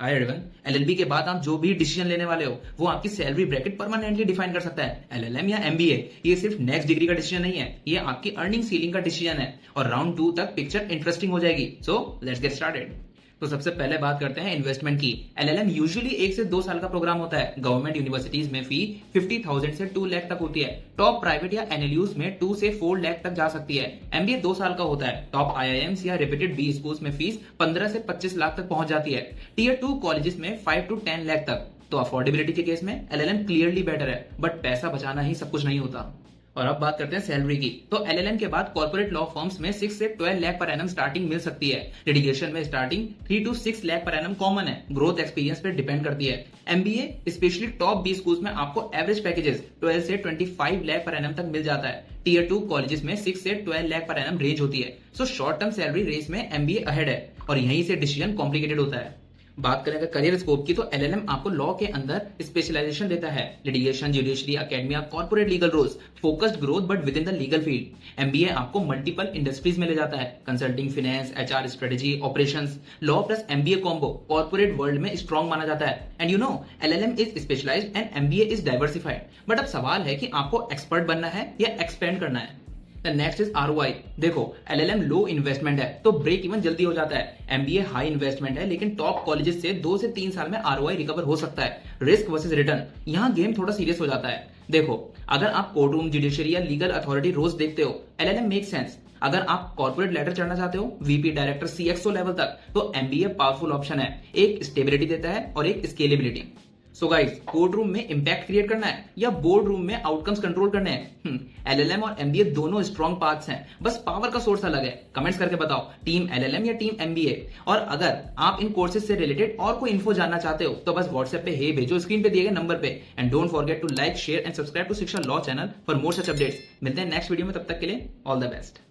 Hi everyone. LLB के बाद आप जो भी डिसीजन लेने वाले हो वो आपकी सैलरी ब्रैकेट परमानेंटली डिफाइन कर सकता है। एलएलएम या एमबीए ये सिर्फ नेक्स्ट डिग्री का डिसीजन नहीं है, ये आपकी अर्निंग सीलिंग का डिसीजन है और राउंड 2 तक पिक्चर इंटरेस्टिंग हो जाएगी। So let's get started. तो सबसे पहले बात करते हैं इन्वेस्टमेंट की। एलएलएम यूजुअली 1 से 2 साल का प्रोग्राम होता है। गवर्नमेंट यूनिवर्सिटीज में फी 50,000 से 2 लाख तक होती है। टॉप प्राइवेट या एनएलयूज में 2 से 4 लाख तक जा सकती है। एमबीए 2 साल का होता है। टॉप आईआईएम्स या रेप्यूटेड बी स्कूल्स में फीस 15 से 25 लाख तक पहुंच जाती है। टीयर 2 कॉलेजेस में 5 to 10 लाख तक। तो अफोर्डेबिलिटी के केस में एलएलएम क्लियरली बेटर है, बट पैसा बचाना ही सब कुछ नहीं होता। और अब बात करते हैं सैलरी की। तो एलएलएम के बाद कॉर्पोरेट लॉ फर्म्स में 6 से 12 लाख पर एनम स्टार्टिंग मिल सकती है। लिटिगेशन में starting 3 to 6 lakh per annum common है। ग्रोथ एक्सपीरियंस पे डिपेंड करती है। MBA specially top B schools में आपको एवरेज पैकेजेस 12 से 25 लाख पर एनम तक मिल जाता है। टीयर 2 कॉलेजेस में 6 से 12 लाख पर एनम रेंज होती है। So short term salary race में एमबीए अहेड है और यहीं से डिसीजन कॉम्प्लिकेटेड होता है। बात करें अगर करियर स्कोप की, तो एलएलएम आपको लॉ के अंदर स्पेशलाइजेशन देता है। Litigation, judiciary, academia, corporate legal roles, focused growth but within the legal field. MBA आपको मल्टीपल इंडस्ट्रीज में ले जाता है। Consulting, finance, HR, strategy, operations. Law plus MBA combo corporate world में स्ट्रॉन्ग माना जाता है। And you know LLM is specialised and MBA is diversified. But अब सवाल है कि आपको एक्सपर्ट बनना है या एक्सपेंड करना है। Next is ROI. देखो एलएलएम लो इन्वेस्टमेंट है तो ब्रेक इवन जल्दी हो जाता है। एमबीए हाई इन्वेस्टमेंट है लेकिन टॉप कॉलेजेस से 2 से 3 साल में आरओआई रिकवर हो सकता है। रिस्क वर्सेस रिटर्न, यहाँ गेम थोड़ा सीरियस हो जाता है। देखो अगर आप कोर्ट रूम, जुडिशरी या लीगल अथॉरिटी रोज देखते हो, एलएलएम मेक सेंस। अगर आप कॉर्पोरेट लेटर चढ़ना चाहते हो, वीपी, डायरेक्टर, सीएक्सओ लेवल तक, तो एमबीए पावरफुल ऑप्शन है। एक स्टेबिलिटी देता है और एक scalability. So guys, court room में इंपैक्ट क्रिएट करना है या बोर्ड रूम में आउटकम्स कंट्रोल करने हैं? एलएलएम और एमबीए दोनों स्ट्रॉन्ग पाथ्स हैं, बस पावर का सोर्स अलग है। कमेंट्स करके बताओ टीम एलएलएम या टीम एमबीए। और अगर आप इन कोर्सेज से रिलेटेड और कोई इन्फो जानना चाहते हो तो बस व्हाट्सएप पे हे भेजो स्क्रीन पे दिए गए नंबर पे। And don't forget to like, share and subscribe to Shiksha law channel for more such updates. मिलते हैं नेक्स्ट वीडियो में, तब तक के लिए ऑल द बेस्ट।